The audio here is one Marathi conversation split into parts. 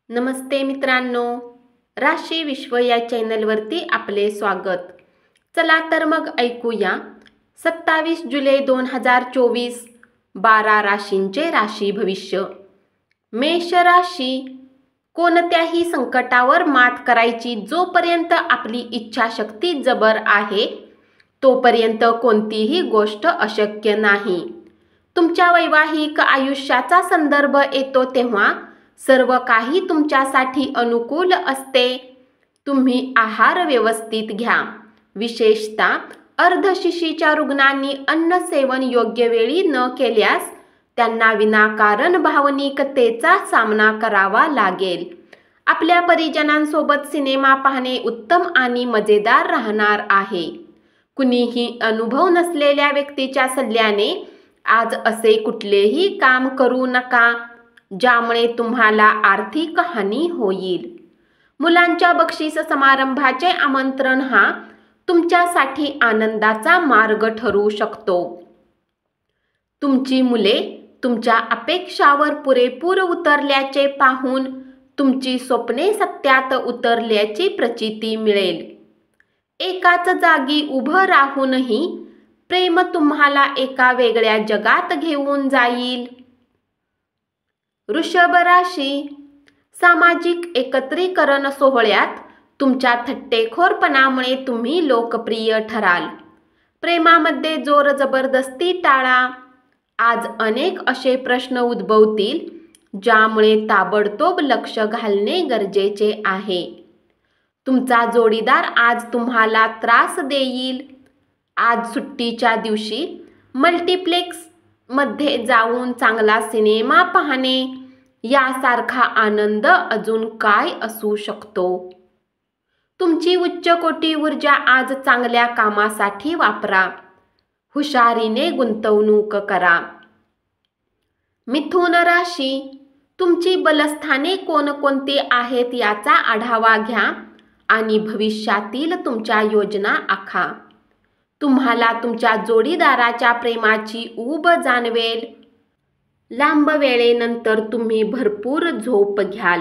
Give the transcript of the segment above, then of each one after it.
नमस्ते मित्रांनो, राशी विश्व या चॅनलवरती आपले स्वागत. चला तर मग ऐकूया 27 जुलै 2024 12 राशींचे राशी भविष्य. मेष राशी, कोणत्याही संकटावर मात करायची जोपर्यंत आपली इच्छाशक्ती जबर आहे तोपर्यंत कोणतीही गोष्ट अशक्य नाही. तुमच्या वैवाहिक आयुष्याचा संदर्भ येतो तेव्हा सर्व काही तुमच्यासाठी अनुकूल असते. तुम्ही आहार व्यवस्थित घ्या. विशेषतः अर्धशिशीच्या रुग्णांनी अन्न सेवन योग्य वेळी न केल्यास त्यांना विनाकारण भावनिकतेचा सामना करावा लागेल. आपल्या परिजनांसोबत सिनेमा पाहणे उत्तम आणि मजेदार राहणार आहे. कुणीही अनुभव नसलेल्या व्यक्तीच्या सल्ल्याने आज असे कुठलेही काम करू नका ज्यामुळे तुम्हाला आर्थिक हानी होईल. मुलांच्या बक्षीस समारंभाचे आमंत्रण हा तुमच्यासाठी आनंदाचा मार्ग ठरू शकतो. तुमची मुले तुमच्या अपेक्षावर पुरेपूर उतरल्याचे पाहून तुमची स्वप्ने सत्यात उतरल्याची प्रचिती मिळेल. एकाच जागी उभं राहूनही प्रेम तुम्हाला एका वेगळ्या जगात घेऊन जाईल. वृषभ राशी, सामाजिक एकत्रीकरण सोहळ्यात तुमच्या थट्टेखोरपणामुळे तुम्ही लोकप्रिय ठराल. प्रेमामध्ये जोर जबरदस्ती टाळा. आज अनेक असे प्रश्न उद्भवतील ज्यामुळे ताबडतोब लक्ष घालणे गरजेचे आहे. तुमचा जोडीदार आज तुम्हाला त्रास देईल. आज सुट्टीच्या दिवशी मल्टिप्लेक्समध्ये जाऊन चांगला सिनेमा पाहणे यासारखा आनंद अजून काय असू शकतो. तुमची उच्च कोटी ऊर्जा आज चांगल्या कामासाठी वापरा. हुशारीने गुंतवणूक करा. मिथुन राशी, तुमची बलस्थाने कोणकोणती आहेत याचा आढावा घ्या आणि भविष्यातील तुमच्या योजना आखा. तुम्हाला तुमच्या जोडीदाराच्या प्रेमाची ऊब जाणवेल. लांब वेळेनंतर तुम्ही भरपूर झोप घ्याल.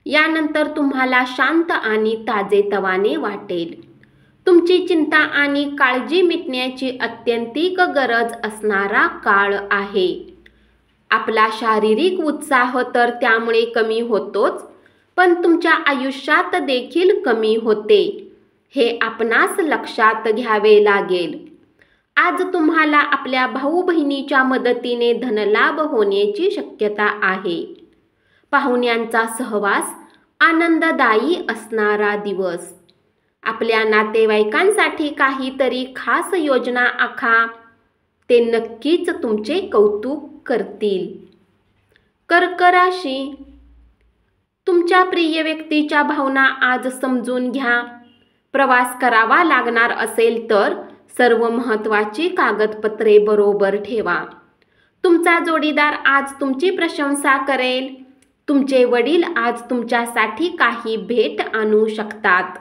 यानंतर तुम्हाला शांत आणि ताजेतवाने वाटेल. तुमची चिंता आणि काळजी मिटण्याची अत्यंतिक गरज असणारा काळ आहे. आपला शारीरिक उत्साह तर त्यामुळे कमी होतोच, पण तुमच्या आयुष्यात देखील कमी होते. हे आपणास लक्षात घ्यावे लागेल. आज तुम्हाला आपल्या भाऊ बहिणीच्या मदतीने धनलाभ होण्याची शक्यता आहे. पाहुण्यांचा सहवास आनंददायी असणारा दिवस. आपल्या नातेवाईकांसाठी काहीतरी खास योजना आखा. ते नक्कीच तुमचे कौतुक करतील. कर्क राशी, तुमच्या प्रिय व्यक्तीच्या भावना आज समजून घ्या. प्रवास करावा लागणार असेल तर सर्व महत्त्वाची कागदपत्रे बरोबर ठेवा. तुमचा जोडीदार आज तुमची प्रशंसा करेल. तुमचे वडील आज तुमच्यासाठी काही भेट आणू शकतात.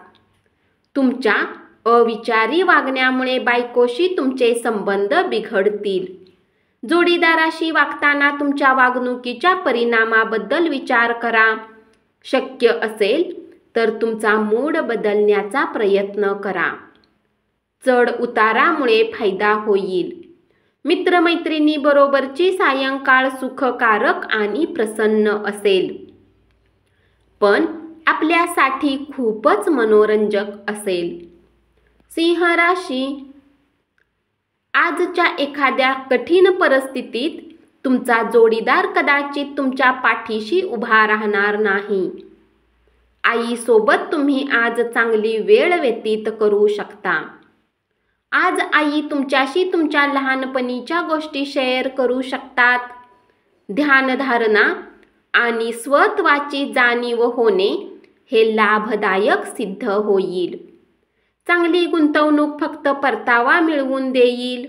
तुमच्या अविचारी वागण्यामुळे बायकोशी तुमचे संबंध बिघडतील. जोडीदाराशी वागताना तुमच्या वागणुकीच्या परिणामाबद्दल विचार करा. शक्य असेल तर तुमचा मूड बदलण्याचा प्रयत्न करा. चढ उतारामुळे फायदा होईल. मित्रमैत्रिणीबरोबरची सायंकाळ सुखकारक आणि प्रसन्न असेल, पण आपल्यासाठी खूपच मनोरंजक असेल. सिंह राशी, आजच्या एखाद्या कठीण परिस्थितीत तुमचा जोडीदार कदाचित तुमच्या पाठीशी उभा राहणार नाही. आईसोबत तुम्ही आज चांगली वेळ व्यतीत करू शकता. आज आई तुमच्याशी तुमच्या लहानपणीच्या गोष्टी शेअर करू शकतात. ध्यानधारणा आणि स्वत्वाची जाणीव होणे हे लाभदायक सिद्ध होईल. चांगली गुंतवणूक फक्त परतावा मिळवून देईल.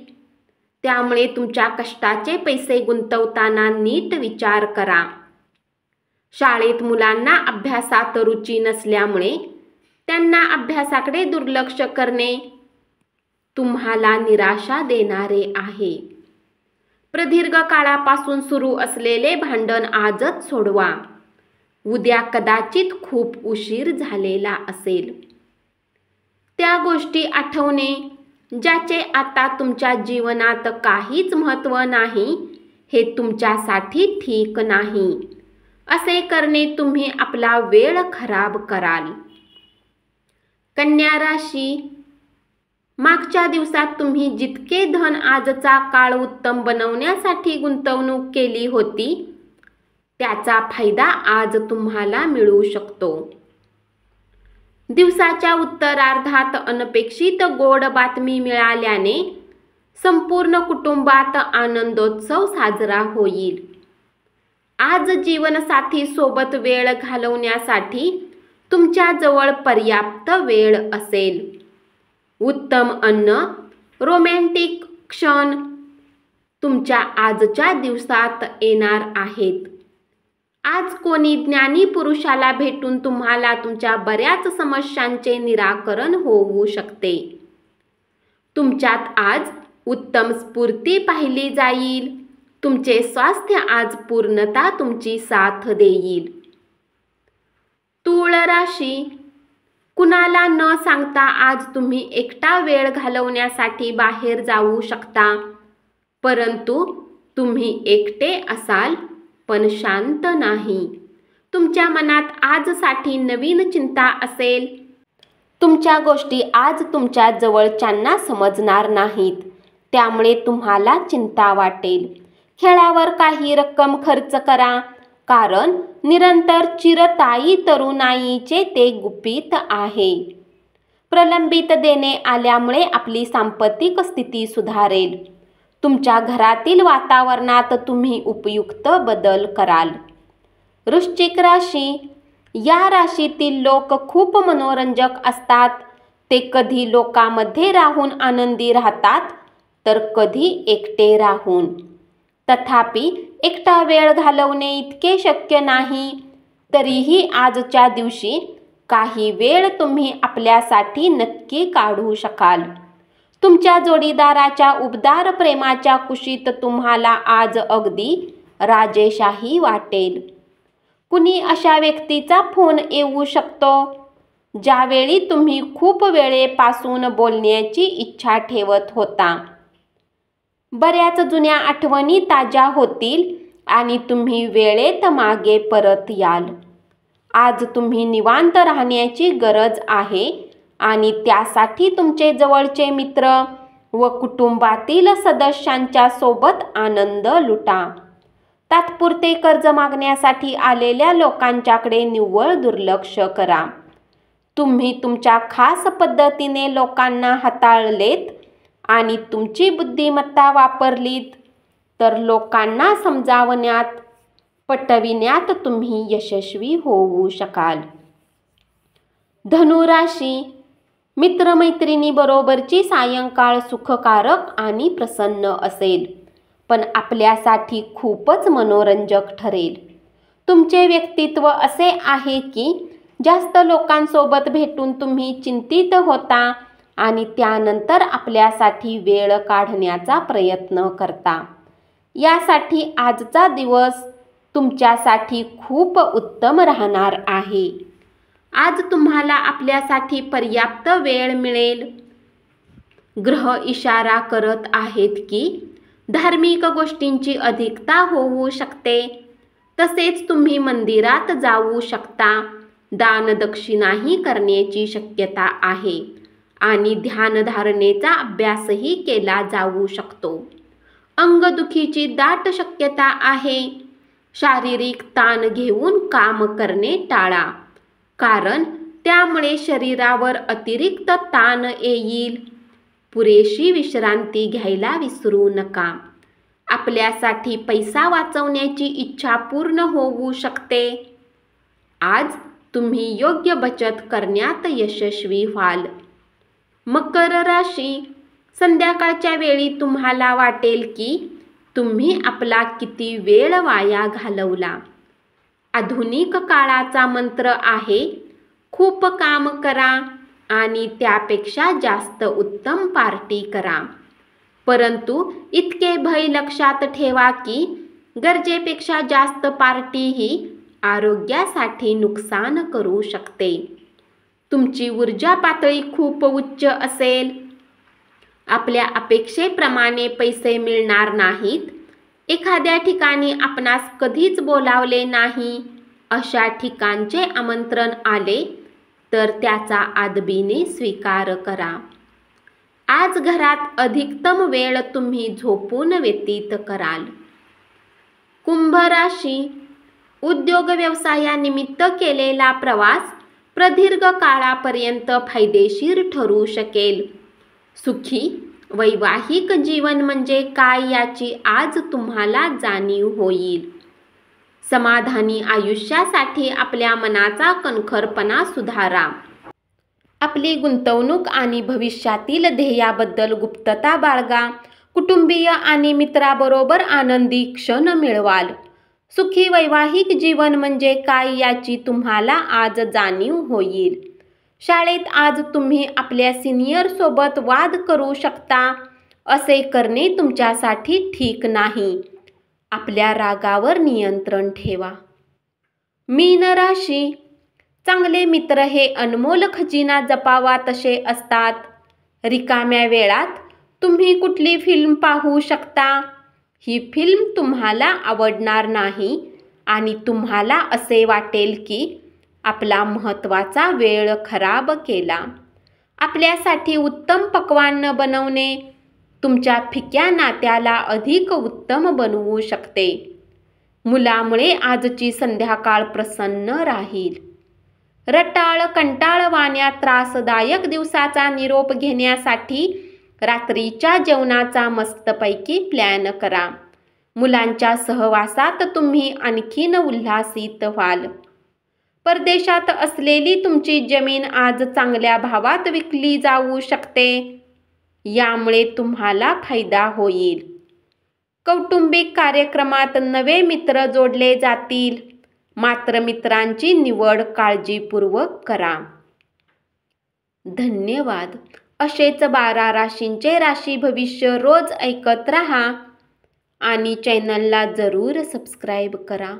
त्यामुळे तुमच्या कष्टाचे पैसे गुंतवताना नीट विचार करा. शाळेत मुलांना अभ्यासात रुची नसल्यामुळे त्यांना अभ्यासाकडे दुर्लक्ष करणे तुम्हाला निराशा देणारे आहे. प्रदीर्घ काळापासून सुरू असलेले भांडण आजच सोडवा. उद्या कदाचित खूप उशीर झालेला असेल. त्या गोष्टी आठवणे ज्याचे आता तुमच्या जीवनात काहीच महत्त्व नाही, हे तुमच्यासाठी ठीक नाही. असे करणे तुम्ही आपला वेळ खराब कराल. कन्या राशी, मागच्या दिवसात तुम्ही जितके धन आजचा काळ उत्तम बनवण्यासाठी गुंतवणूक केली होती, त्याचा फायदा आज तुम्हाला मिळू शकतो. दिवसाच्या उत्तरार्धात अनपेक्षित गोड बातमी मिळाल्याने संपूर्ण कुटुंबात आनंदोत्सव साजरा होईल. आज जीवनसाथी सोबत वेळ घालवण्यासाठी तुमच्या जवळ पर्याप्त वेळ असेल. उत्तम अन्न, रोमॅन्टिक क्षण तुमच्या आजच्या दिवसात येणार आहेत. आज कोणी ज्ञानी पुरुषाला भेटून तुम्हाला तुमच्या बऱ्याच समस्यांचे निराकरण होऊ शकते. तुमच्यात आज उत्तम स्फूर्ती पाहिली जाईल. तुमचे स्वास्थ्य आज पूर्णतः तुमची साथ देईल. तूळ राशी, कुणाला न सांगता आज तुम्ही एकटा वेळ घालवण्यासाठी बाहेर जाऊ शकता. परंतु तुम्ही एकटे असाल, पण शांत नाही. तुमच्या मनात आजसाठी नवीन चिंता असेल. तुमच्या गोष्टी आज तुमच्या जवळच्यांना समजणार नाहीत, त्यामुळे तुम्हाला चिंता वाटेल. खेळावर काही रक्कम खर्च करा, कारण निरंतर चिरताई तरुणाईचे ते गुपित आहे. प्रलंबित देणे आल्यामुळे आपली सांपत्तिक स्थिती सुधारेल. तुमच्या घरातील वातावरणात तुम्ही उपयुक्त बदल कराल. वृश्चिक राशी, या राशीतील लोक खूप मनोरंजक असतात. ते कधी लोकांमध्ये राहून आनंदी राहतात, तर कधी एकटे राहून. तथापि एकटा वेळ घालवणे इतके शक्य नाही. तरीही आजच्या दिवशी काही वेळ तुम्ही आपल्यासाठी नक्की काढू शकाल. तुमच्या जोडीदाराच्या उबदार प्रेमाच्या कुशीत तुम्हाला आज अगदी राजेशाही वाटेल. कुणी अशा व्यक्तीचा फोन येऊ शकतो, ज्यावेळी तुम्ही खूप वेळेपासून बोलण्याची इच्छा ठेवत होता. बऱ्याच जुन्या आठवणी ताज्या होतील आणि तुम्ही वेळेत मागे परत याल. आज तुम्ही निवांत राहण्याची गरज आहे आणि त्यासाठी तुमचे जवळचे मित्र व कुटुंबातील सदस्यांच्या सोबत आनंद लुटा. तात्पुरते कर्ज मागण्यासाठी आलेल्या लोकांच्याकडे निव्वळ दुर्लक्ष करा. तुम्ही तुमच्या खास पद्धतीने लोकांना हाताळलेत आणि तुमची बुद्धिमत्ता वापरलीत, तर लोकांना समजावण्यात, पटविण्यात तुम्ही यशस्वी होऊ शकाल. धनुराशी, मित्रमैत्रिणीबरोबरची सायंकाळ सुखकारक आणि प्रसन्न असेल, पण आपल्यासाठी खूपच मनोरंजक ठरेल. तुमचे व्यक्तित्व असे आहे की जास्त लोकांसोबत भेटून तुम्ही चिंतित होता आणि त्यानंतर आपल्यासाठी वेळ काढण्याचा प्रयत्न करता. यासाठी आजचा दिवस तुमच्यासाठी खूप उत्तम राहणार आहे. आज तुम्हाला आपल्यासाठी पर्याप्त वेळ मिळेल. ग्रह इशारा करत आहेत की धार्मिक गोष्टींची अधिकता होऊ शकते. तसेच तुम्ही मंदिरात जाऊ शकता. दानदक्षिणाही करण्याची शक्यता आहे आणि ध्यानधारणेचा अभ्यासही केला जाऊ शकतो. अंगदुखीची दाट शक्यता आहे. शारीरिक ताण घेऊन काम करणे टाळा, कारण त्यामुळे शरीरावर अतिरिक्त ताण येईल. पुरेशी विश्रांती घ्यायला विसरू नका. आपल्यासाठी पैसा वाचवण्याची इच्छा पूर्ण होऊ शकते. आज तुम्ही योग्य बचत करण्यात यशस्वी व्हाल. मकर राशी, संध्याकाळच्या वेळी तुम्हाला वाटेल की तुम्ही आपला किती वेळ वाया घालवला. आधुनिक काळाचा मंत्र आहे, खूप काम करा आणि त्यापेक्षा जास्त उत्तम पार्टी करा. परंतु इतके भय लक्षात ठेवा की गरजेपेक्षा जास्त पार्टी ही आरोग्यासाठी नुकसान करू शकते. तुमची ऊर्जा पातळी खूप उच्च असेल. आपल्या अपेक्षेप्रमाणे पैसे मिळणार नाहीत. एखाद्या ठिकाणी आपणास कधीच बोलावले नाही अशा ठिकाणचे आमंत्रण आले तर त्याचा आदबीने स्वीकार करा. आज घरात अधिकतम वेळ तुम्ही झोपून व्यतीत कराल. कुंभ राशी, उद्योग व्यवसायानिमित्त केलेला प्रवास प्रदीर्घ काळापर्यंत फायदेशीर ठरू शकेल. सुखी वैवाहिक जीवन म्हणजे काय याची आज तुम्हाला जाणीव होईल. समाधानी आयुष्यासाठी आपल्या मनाचा कणखरपणा सुधारा. आपली गुंतवणूक आणि भविष्यातील ध्येयाबद्दल गुप्तता बाळगा. कुटुंबीय आणि मित्राबरोबर आनंदी क्षण मिळवाल. सुखी वैवाहिक जीवन म्हणजे काय याची तुम्हाला आज जाणीव होईल. शाळेत आज तुम्ही आपल्या सिनियरसोबत वाद करू शकता. असे करणे तुमच्यासाठी ठीक नाही. आपल्या रागावर नियंत्रण ठेवा. मीन राशी, चांगले मित्र हे अनमोल खजिना जपावा तसे असतात. रिकाम्या वेळात तुम्ही कुठली फिल्म पाहू शकता. ही फिल्म तुम्हाला आवडणार नाही आणि तुम्हाला असे वाटेल की आपला महत्त्वाचा वेळ खराब केला. आपल्यासाठी उत्तम पक्वान्न बनवणे तुमच्या फिक्या नात्याला अधिक उत्तम बनवू शकते. मुलामुळे आजची संध्याकाळ प्रसन्न राहील. रटाळ कंटाळवाण्या त्रासदायक दिवसाचा निरोप घेण्यासाठी रात्रीच्या जेवणाचा मस्तपैकी प्लॅन करा. मुलांच्या सहवासात तुम्ही आणखीन उल्हासित व्हाल. परदेशात असलेली तुमची जमीन आज चांगल्या भावात विकली जाऊ शकते. यामुळे तुम्हाला फायदा होईल. कौटुंबिक कार्यक्रमात नवे मित्र जोडले जातील. मात्र मित्रांची निवड काळजीपूर्वक करा. धन्यवाद. असेच 12 राशींचे राशी भविष्य रोज ऐकत रहा आणि चॅनलला जरूर सबस्क्राईब करा.